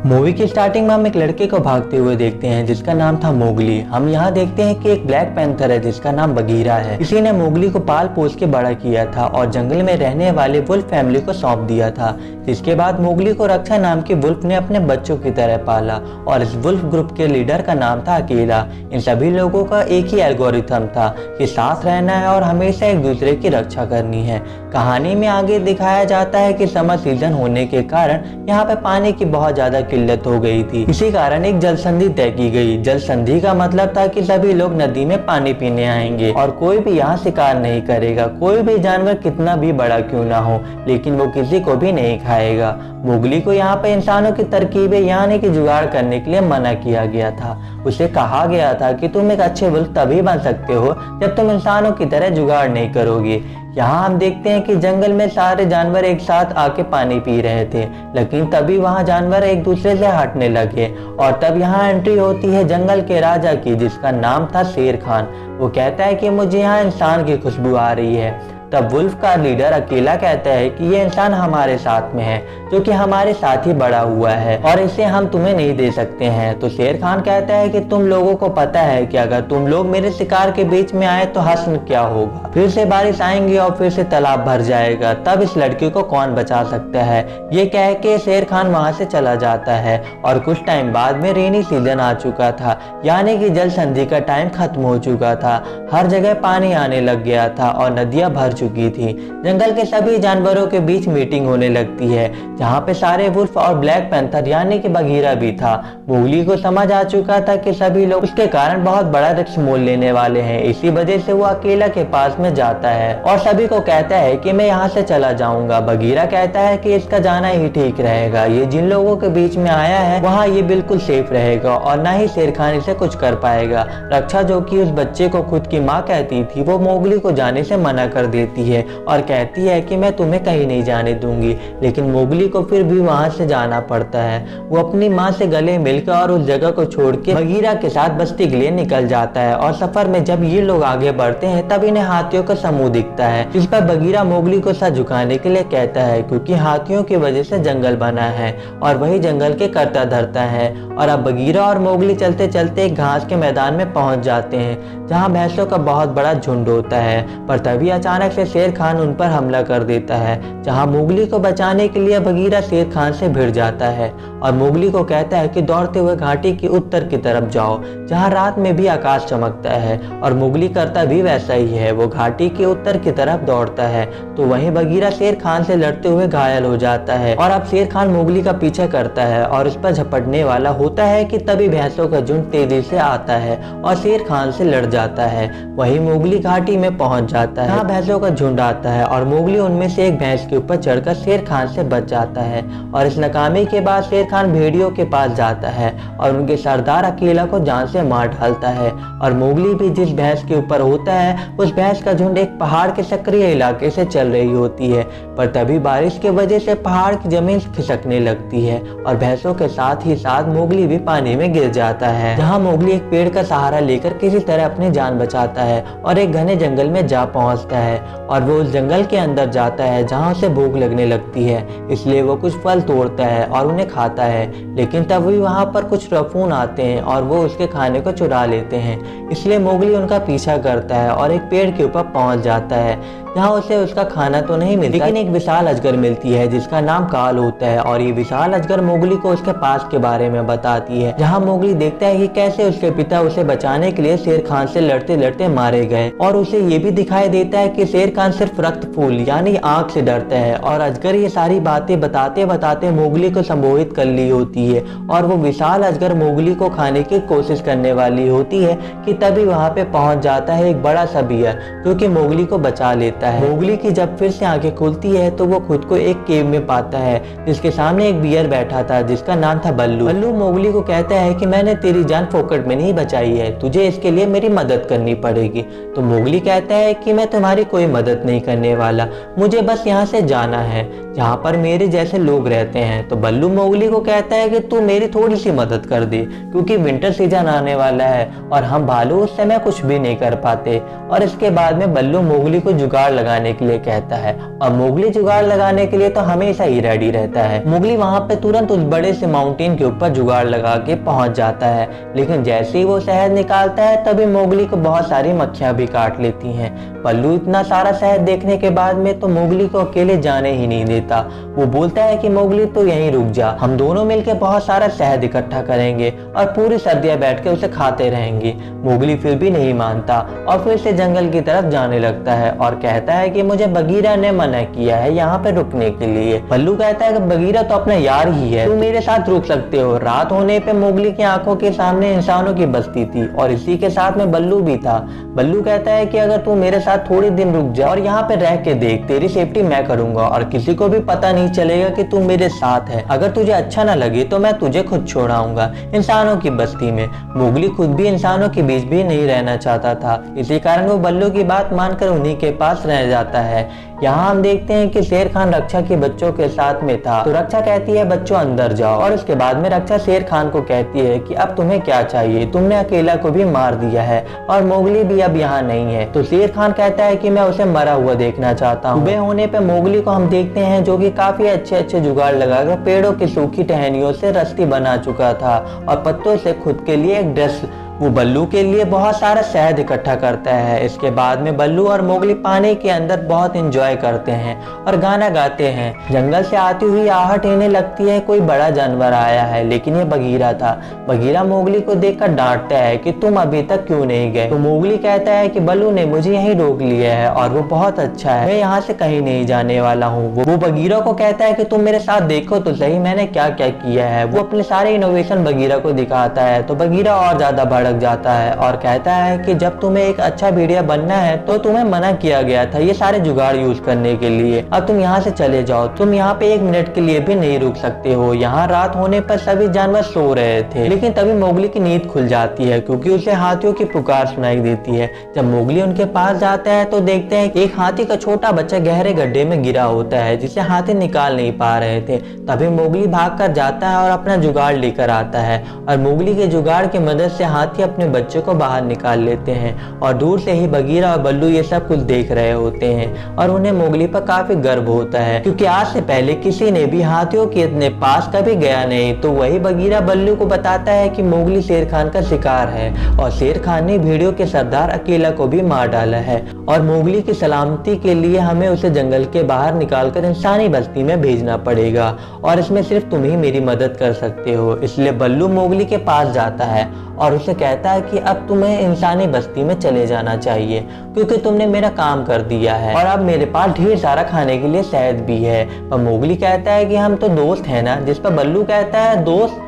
Movie की starting में हम एक लड़के को भागते हुए देखते हैं जिसका नाम था मोगली। हम यहाँ देखते हैं कि एक ब्लैक पैंथर है जिसका नाम बगीरा है। इसी ने मोगली को पाल पोस के बड़ा किया था और जंगल में रहने वाले वुल्फ फैमिली को सौंप दिया था। जिसके बाद मोगली को रक्षा नाम के वुल्फ ने अपने बच्चों की तरह पाला और इस वुल्फ ग्रुप के लीडर का नाम था अकेला। इन सभी लोगों का एक ही एल्गोरिथम था कि साथ रहना है और हमेशा एक दूसरे की रक्षा करनी है। कहानी में आगे दिखाया जाता है कि समर सीजन होने के कारण यहाँ पे पानी की बहुत ज्यादा किल्लत हो गई थी। इसी कारण एक जल संधि तय की गई। जल संधि का मतलब था कि सभी लोग नदी में पानी पीने आएंगे और कोई भी यहाँ शिकार नहीं करेगा। कोई भी जानवर कितना भी बड़ा क्यों ना हो, लेकिन वो किसी को भी नहीं खाएगा। मोगली को यहाँ पे इंसानों की तरकीबें यानी कि जुगाड़ करने के लिए मना किया गया था। उसे कहा गया था कि तुम एक अच्छे वुल्फ तभी बन सकते हो जब तुम इंसानों की तरह जुगाड़ नहीं करोगे। यहाँ हम देखते हैं कि जंगल में सारे जानवर एक साथ आके पानी पी रहे थे, लेकिन तभी वहाँ जानवर एक दूसरे से हटने लगे और तब यहाँ एंट्री होती है जंगल के राजा की, जिसका नाम था शेर खान। वो कहता है कि मुझे यहाँ इंसान की खुशबू आ रही है। तब वुल्फ का लीडर अकेला कहता है कि ये इंसान हमारे साथ में है, जो कि हमारे साथ ही बड़ा हुआ है और इसे हम तुम्हें नहीं दे सकते हैं। तो शेर खान कहता है कि तुम लोगों को पता है कि अगर तुम लोग मेरे शिकार के बीच में आए तो हश्र क्या होगा, फिर से बारिश आएंगी और फिर से तालाब भर जाएगा। तब इस लड़की को कौन बचा सकता है। ये कह के शेर खान वहां से चला जाता है और कुछ टाइम बाद में रेनी सीजन आ चुका था, यानी कि जल संधि का टाइम खत्म हो चुका था। हर जगह पानी आने लग गया था और नदियां भर चुकी थी। जंगल के सभी जानवरों के बीच मीटिंग होने लगती है, जहाँ पे सारे वुल्फ और ब्लैक पैंथर यानी कि बगीरा भी था। मोगली को समझ आ चुका था कि सभी लोग उसके कारण बहुत बड़ा रिस्क मोल लेने वाले हैं। इसी वजह से वो अकेला के पास में जाता है और सभी को कहता है कि मैं यहाँ से चला जाऊंगा। बगीरा कहता है कि इसका जाना ही ठीक रहेगा, ये जिन लोगों के बीच में आया है वहाँ ये बिल्कुल सेफ रहेगा और न ही शेर खान इसे कुछ कर पाएगा। रक्षा, जो कि उस बच्चे को खुद की माँ कहती थी, वो मोगली को जाने से मना कर देती है और कहती है कि मैं तुम्हें कहीं नहीं जाने दूंगी। लेकिन मोगली को फिर भी वहां से जाना पड़ता है। वो अपनी माँ से गले मिलकर और उस जगह को छोड़ के बगीरा के साथ बस्ती के लिए निकल जाता है। और सफर में जब ये लोग आगे बढ़ते हैं तब इन्हें हाथियों का समूह दिखता है, जिस पर बगीरा मोगली को सर झुकाने के लिए कहता है, क्योंकि हाथियों की वजह से जंगल बना है और वही जंगल के करता धरता है। और अब बगीरा और मोगली चलते चलते एक घास के मैदान में पहुंच जाते हैं, जहाँ भैंसों का बहुत बड़ा झुंड होता है। पर तभी अचानक से शेर खान उन पर हमला कर देता है, जहां मोगली को बचाने के लिए बगीरा शेर खान से भिड़ जाता है और मोगली को कहता है कि दौड़ते हुए घाटी की उत्तर की तरफ जाओ, जहां रात में भी आकाश चमकता है। और मोगली करता भी वैसा ही है, वो घाटी के उत्तर की तरफ दौड़ता है। तो वहीं बगीरा शेर खान से लड़ते हुए घायल हो जाता है और अब शेर खान मोगली का पीछा करता है और उस पर झपटने वाला होता है कि तभी भैंसों का झुंड तेजी से आता है और शेर खान से लड़ जाता है। वही मोगली घाटी में पहुंच जाता है, जहाँ भैंसों का झुंड आता है और मोगली उनमें से एक भैंस के ऊपर चढ़कर शेर खान से बच जाता है। और इस नाकामी के बाद शेर खान भेड़ियों के पास जाता है और उनके सरदार अकेला को जान से मार डालता है। और मोगली भी जिस भैंस के ऊपर होता है, उस भैंस का झुंड एक पहाड़ के सक्रिय इलाके से चल रही होती है। पर तभी बारिश की वजह से पहाड़ की जमीन खिसकने लगती है और भैंसों के साथ ही साथ मोगली भी पानी में गिर जाता है, जहाँ मोगली एक पेड़ का सहारा लेकर किसी तरह अपनी जान बचाता है और एक घने जंगल में जा पहुंचता है। और वो उस जंगल के अंदर जाता है जहाँ उसे भूख लगने लगती है, इसलिए वो कुछ फल तोड़ता है और उन्हें खाता है। लेकिन तभी वहाँ पर कुछ रफून आते हैं और वो उसके खाने को चुरा लेते हैं, इसलिए मोगली उनका पीछा करता है और एक पेड़ के ऊपर पहुँच जाता है, जहाँ उसे उसका खाना तो नहीं मिलता, लेकिन एक विशाल अजगर मिलती है जिसका नाम काल होता है। और ये विशाल अजगर मोगली को उसके पास के बारे में बताती है, जहाँ मोगली देखता है कि कैसे उसके पिता उसे बचाने के लिए शेर खान से लड़ते लड़ते मारे गए। और उसे ये भी दिखाई देता है कि शेर खान सिर्फ रक्त फूल यानी आग से डरता है। और अजगर ये सारी बातें बताते बताते मोगली को संबोधित कर ली होती है और वो विशाल अजगर मोगली को खाने की कोशिश करने वाली होती है कि तभी वहाँ पे पहुंच जाता है एक बड़ा सा बियर, जो कि मोगली को बचा लेता है। मोगली की जब फिर से आंखें खुलती है तो वो खुद को एक केव में पाता है, जिसके सामने एक बियर बैठा था जिसका नाम था बल्लू। बल्लू मोगली को कहता है कि मैंने तेरी जान फोकट में नहीं बचाई है, तुझे इसके लिए मेरी मदद करनी पड़ेगी। तो मोगली कहता है कि मैं तुम्हारी कोई मदद नहीं करने वाला, मुझे बस यहाँ से जाना है जहाँ पर मेरे जैसे लोग रहते हैं। तो बल्लू मोगली को कहता है कि तू मेरी थोड़ी सी मदद कर दे, क्योंकि विंटर सीजन आने वाला है और हम भालू उस समय कुछ भी नहीं कर पाते। और इसके बाद में बल्लू मोगली को जुगाड़ लगाने के लिए कहता है और मोगली जुगाड़ लगाने के लिए तो हमेशा ही रेडी रहता है। मोगली वहाँ पे तुरंत उस बड़े से माउंटेन के ऊपर जुगाड़ लगा के पहुंच जाता है, लेकिन जैसे ही वो शहद निकालता है तभी मोगली को बहुत सारी मक्खियां भी काट लेती हैं। बल्लू इतना सारा शहद देखने के बाद में तो मोगली को अकेले जाने ही नहीं देता। वो बोलता है कि मोगली तो यहीं रुक जा, हम दोनों मिलकर बहुत सारा शहद इकट्ठा करेंगे और पूरी सर्दियां बैठ के उसे खाते रहेंगे। मोगली फिर भी नहीं मानता और फिर से जंगल की तरफ जाने लगता है और कहता है कि मुझे बगीरा ने मना किया है यहाँ पे रुकने के लिए। बल्लू कहता है कि बगीरा तो अपना यार ही है, तुम मेरे साथ रुक सकते हो। रात होने पे मोगली की आंखों के सामने इंसानों की बस्ती थी और इसी के साथ में बल्लू भी था। बल्लू कहता है कि अगर तू मेरे साथ थोड़े दिन रुक जा और यहाँ पे रह के देख, तेरी सेफ्टी मैं करूंगा और किसी को भी पता नहीं चलेगा कि तू मेरे साथ है। अगर तुझे अच्छा ना लगे तो मैं तुझे खुद छोड़ाऊंगा इंसानों की बस्ती में। मोगली खुद भी इंसानों के बीच भी नहीं रहना चाहता था, इसी कारण वो बल्लू की बात मानकर उन्हीं के पास रह जाता है। यहाँ हम देखते हैं कि शेर खान रक्षा के बच्चों के साथ में था, तो रक्षा कहती है बच्चों अंदर जाओ और उसके बाद में रक्षा शेर खान को कहती है कि अब तुम्हें क्या चाहिए, तुमने अकेला को भी मार दिया है और मोगली भी अब यहाँ नहीं है। तो शेर खान कहता है कि मैं उसे मरा हुआ देखना चाहता हूँ। सुबह होने पे मोगली को हम देखते हैं जो कि काफी अच्छे जुगाड़ लगाकर पेड़ों की सूखी टहनियों से रस्सी बना चुका था और पत्तों से खुद के लिए एक ड्रेस। वो बल्लू के लिए बहुत सारा शहद इकट्ठा करता है। इसके बाद में बल्लू और मोगली पानी के अंदर बहुत एंजॉय करते हैं और गाना गाते हैं। जंगल से आती हुई आहट इन्हें लगती है कोई बड़ा जानवर आया है, लेकिन ये बगीरा था। बगीरा मोगली को देखकर डांटता है कि तुम अभी तक क्यों नहीं गए। तो मोगली कहता है कि बल्लू ने मुझे यहीं रोक लिया है और वो बहुत अच्छा है, मैं यहाँ से कहीं नहीं जाने वाला हूँ। वो बगीरा को कहता है कि तुम मेरे साथ देखो तो सही मैंने क्या क्या किया है। वो अपने सारे इनोवेशन बगीरा को दिखाता है, तो बगीरा और ज्यादा भड़क जाता है और कहता है कि जब तुम्हें एक अच्छा भेड़िया बनना है तो तुम्हें मना किया गया था ये सारे जुगाड़ यूज करने के लिए। अब तुम यहाँ से चले जाओ, तुम यहाँ पे 1 मिनट के लिए भी नहीं रुक सकते हो। यहाँ रात होने पर सभी जानवर सो रहे थे, लेकिन तभी मोगली की नींद खुल जाती है क्योंकि उसे हाथियों की पुकार सुनाई देती है। जब मोगली उनके पास जाता है तो देखते हैं एक हाथी का छोटा बच्चा गहरे गड्ढे में गिरा होता है जिसे हाथी निकाल नहीं पा रहे थे। तभी मोगली भाग कर जाता है और अपना जुगाड़ लेकर आता है और मोगली के जुगाड़ की मदद से हाथी अपने बच्चे को बाहर निकाल लेते हैं और दूर से ही बगीरा और बल्लू ये सब कुछ देख रहे होते हैं और उन्हें मोगली पर काफी गर्व होता है क्योंकि आज से पहले किसी ने भी हाथियों के इतने पास कभी गया नहीं। तो वही बगीरा बल्लू को बताता है कि मोगली शेर खान का शिकार है और शेर खान ने भेड़ियों के सरदार अकेला को भी मार डाला है और मोगली की सलामती के लिए हमें उसे जंगल के बाहर निकालकर इंसानी बस्ती में भेजना पड़ेगा और इसमें सिर्फ तुम ही मेरी मदद कर सकते हो। इसलिए बल्लू मोगली के पास जाता है और उसे कहता है कि अब तुम्हें इंसानी बस्ती में चले जाना चाहिए क्योंकि तुमने मेरा काम कर दिया है और अब मेरे पास ढेर सारा खाने के लिए शहद भी है। पर मोगली कहता है कि हम तो दोस्त हैं ना, जिस पर बल्लू कहता है दोस्त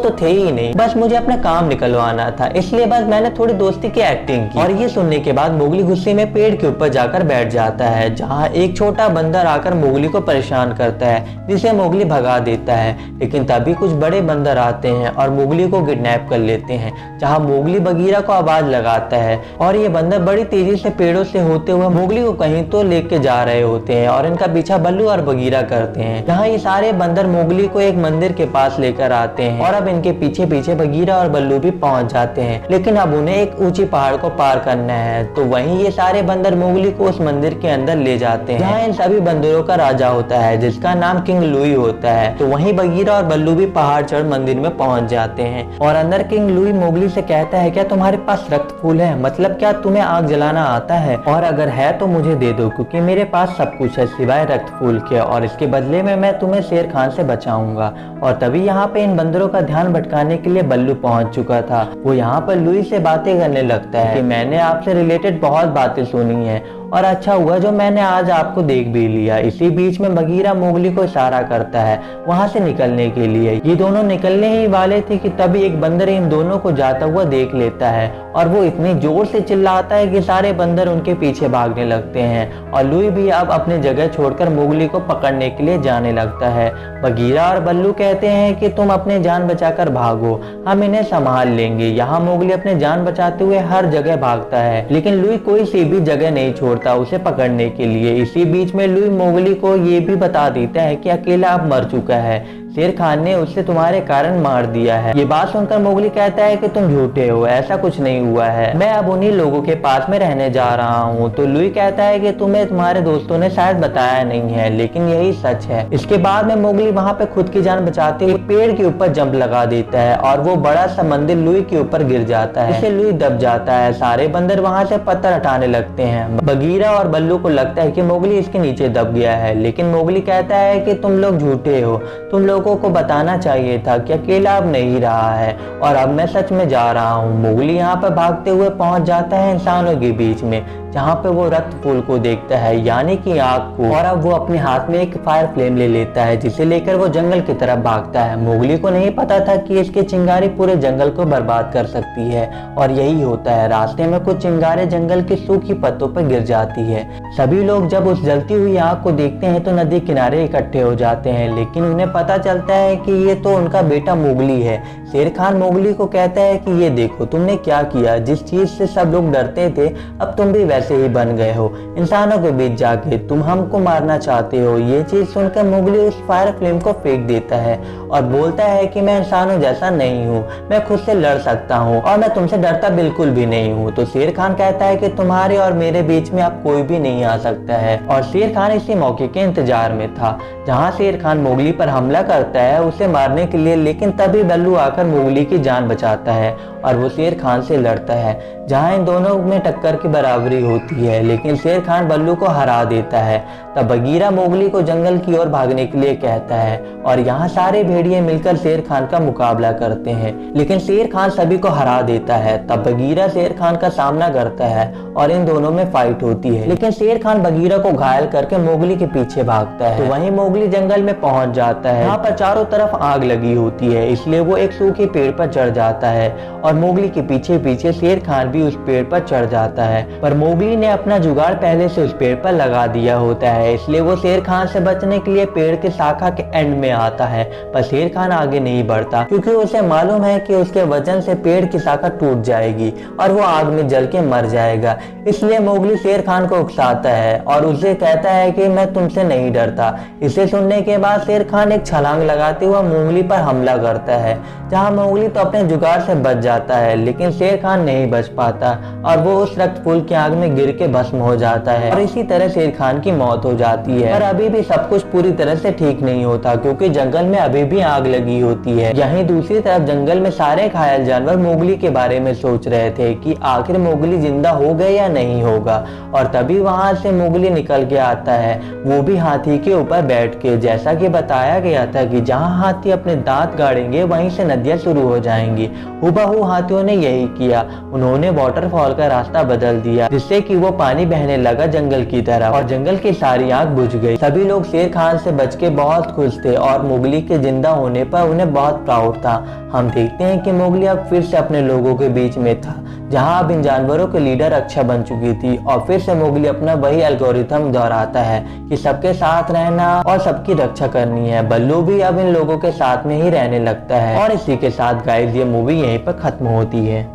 तो थे ही नहीं, बस मुझे अपना काम निकलवाना था, इसलिए बस मैंने थोड़ी दोस्ती की एक्टिंग की। और ये सुनने के बाद मोगली गुस्से में पेड़ के ऊपर जाकर बैठ जाता है जहाँ एक छोटा बंदर आकर मोगली को परेशान करता है जिसे मोगली भगा देता है। लेकिन तभी कुछ बड़े बंदर आते हैं और मोगली को किडनैप कर लेते हैं, जहाँ मोगली बगीरा को आवाज लगाता है और ये बंदर बड़ी तेजी से पेड़ों से होते हुए मोगली को कहीं तो लेके जा रहे होते हैं और इनका पीछा बल्लू और बगीरा करते हैं। जहाँ ये सारे बंदर मोगली को एक मंदिर के पास लेकर आते हैं और अब इनके पीछे पीछे बगीरा और बल्लू भी पहुंच जाते हैं, लेकिन अब उन्हें एक ऊंची पहाड़ को पार करना है। तो वहीं ये सारे बंदर मोगली को उस मंदिर के अंदर ले जाते हैं जहाँ इन सभी बंदरों का राजा होता है जिसका नाम किंग लुई होता है। तो वहीं बगीरा और बल्लू भी पहाड़ चढ़ मंदिर में पहुंच जाते हैं और अंदर किंग लुई मोगली से कहता है क्या तुम्हारे पास रक्त फूल है, मतलब क्या तुम्हें आग जलाना आता है, और अगर है तो मुझे दे दो क्योंकि मेरे पास सब कुछ है सिवाय रक्त फूल के, और इसके बदले में मैं तुम्हें शेर खान से बचाऊंगा। और तभी यहाँ पे इन बंदरों का ध्यान भटकाने के लिए बल्लू पहुंच चुका था। वो यहाँ पर लुई से बातें करने लगता है कि मैंने आपसे रिलेटेड बहुत बातें सुनी है और अच्छा हुआ जो मैंने आज आपको देख भी लिया। इसी बीच में बगीरा मोगली को इशारा करता है वहां से निकलने के लिए। ये दोनों निकलने ही वाले थे कि तभी एक बंदर इन दोनों को जाता हुआ देख लेता है और वो इतनी जोर से चिल्लाता है कि सारे बंदर उनके पीछे भागने लगते हैं और लुई भी अब अपनी जगह छोड़कर मोगली को पकड़ने के लिए जाने लगता है। बगीरा और बल्लू कहते हैं कि तुम अपने जान बचाकर भागो, हम इन्हें संभाल लेंगे। यहाँ मोगली अपने जान बचाते हुए हर जगह भागता है, लेकिन लुई कोई सी भी जगह नहीं छोड़ता दौड़ता उसे पकड़ने के लिए। इसी बीच में लुई मोगली को ये भी बता देता है कि अकेला अब मर चुका है, शेर खान ने उसे तुम्हारे कारण मार दिया है। ये बात सुनकर मोगली कहता है कि तुम झूठे हो, ऐसा कुछ नहीं हुआ है, मैं अब उन्हीं लोगों के पास में रहने जा रहा हूँ। तो लुई कहता है कि तुम्हें तुम्हारे दोस्तों ने शायद बताया नहीं है, लेकिन यही सच है। इसके बाद में मोगली वहाँ पे खुद की जान बचाते हुए पेड़ के ऊपर जंप लगा देता है और वो बड़ा सा मंदिर लुई के ऊपर गिर जाता है, इससे लुई दब जाता है। सारे बंदर वहाँ से पत्थर हटाने लगते हैं। बगीरा और बल्लू को लगता है कि मोगली इसके नीचे दब गया है, लेकिन मोगली कहता है कि तुम लोग झूठे हो, तुम लोगों को बताना चाहिए था कि अकेला अब नहीं रहा है और अब मैं सच में जा रहा हूँ। मोगली यहाँ पर भागते हुए पहुंच जाता है इंसानों के बीच में, जहाँ पे वो रक्त फूल को देखता है, यानी कि आग को, और अब वो अपने हाथ में एक फायर फ्लेम ले लेता है, जिसे लेकर वो जंगल की तरफ भागता है। मोगली को नहीं पता था कि इसकी चिंगारी पूरे जंगल को बर्बाद कर सकती है, और यही होता है। रास्ते में कुछ चिंगारे जंगल की सूखी पत्तों पर गिर जाती है। सभी लोग जब उस जलती हुई आग को देखते हैं तो नदी किनारे इकट्ठे हो जाते हैं, लेकिन उन्हें पता चलता है कि ये तो उनका बेटा मोगली है। शेर खान मोगली को कहता है कि ये देखो तुमने क्या किया, जिस चीज से सब लोग डरते थे अब तुम भी वैसे ही बन गए हो, इंसानों के बीच जाके तुम हमको मारना चाहते हो। ये चीज सुनकर मोगली उस फायर फ्लेम को फेंक देता है और बोलता है कि मैं इंसानों जैसा नहीं हूँ, मैं खुद से लड़ सकता हूँ और मैं तुमसे डरता बिल्कुल भी नहीं हूँ। तो शेर खान कहता है कि तुम्हारे और मेरे बीच में अब कोई भी नहीं आ सकता है, और शेर खान इसी मौके के इंतजार में था जहाँ शेर खान मोगली पर हमला करता है उसे मारने के लिए, लेकिन तभी बल्लू आकर मोगली की जान बचाता है और वो शेर खान से लड़ता है। जहाँ इन दोनों में टक्कर की बराबरी होती है, लेकिन शेर खान बल्लू को हरा देता है। तब बगीरा मोगली को जंगल की ओर भागने के लिए कहता है और यहाँ सारे भेड़िए मिलकर शेर खान का मुकाबला करते हैं, लेकिन शेर खान सभी को हरा देता है। तब बगीरा शेर खान का सामना करता है और इन दोनों में फाइट होती है, लेकिन शेर खान बगीरा को घायल करके मोगली के पीछे भागता है। तो वहीं मोगली जंगल में पहुंच जाता है। यहाँ पर चारों तरफ आग लगी होती है, इसलिए वो एक सूखे पेड़ पर चढ़ जाता है और मोगली के पीछे पीछे शेर खान भी उस पेड़ पर चढ़ जाता है। पर मोगली ने अपना जुगाड़ पहले से उस पेड़ पर लगा दिया होता है, इसलिए वो शेर खान से बचने के लिए पेड़ के शाखा के एंड में आता है। पर शेर खान आगे नहीं बढ़ता, क्योंकि उसे मालूम है कि उसके वजन से पेड़ की शाखा टूट जाएगी और वो आग में जल के मर जाएगा। इसलिए मोगली शेर खान को उकसाता है और उसे कहता है कि मैं तुमसे नहीं डरता। इसे सुनने के बाद शेर खान एक छलांग लगाते हुए मोगली पर हमला करता है, जहाँ मोगली तो अपने जुगाड़ से बच जाता है, लेकिन शेर खान नहीं बच पाता और वो उस रक्त फूल की आग में गिर के भस्म हो जाता है और इसी तरह शेर खान की मौत हो जाती है। पर अभी भी सब कुछ पूरी तरह से ठीक नहीं होता, क्योंकि जंगल में अभी भी आग लगी होती है। यहीं दूसरी तरफ जंगल में सारे घायल जानवर मोगली के बारे में सोच रहे थे कि आखिर मोगली जिंदा हो गए या नहीं होगा, और तभी वहां से मोगली निकल के आता है, वो भी हाथी के ऊपर बैठ के। जैसा कि बताया गया था कि जहाँ हाथी अपने दांत गाड़ेंगे वहीं से नदियां शुरू हो जाएंगी। हुबहू हाथियों ने यही किया, उन्होंने वाटरफॉल का रास्ता बदल दिया, जिससे कि वो पानी बहने लगा जंगल की तरफ और जंगल की सारी आग बुझ गई। सभी लोग शेर खान से बच के बहुत खुश थे और मोगली के जिंदा होने पर उन्हें बहुत प्राउड था। हम देखते हैं कि मोगली अब फिर से अपने लोगों के बीच में था, जहां अब इन जानवरों के लीडर रक्षा बन चुकी थी, और फिर से मोगली अपना वही एल्गोरिथम दोहराता है कि सबके साथ रहना और सबकी रक्षा करनी है। बल्लू भी अब इन लोगों के साथ में ही रहने लगता है। और इसी के साथ गाइस ये मूवी यहीं पर खत्म होती है।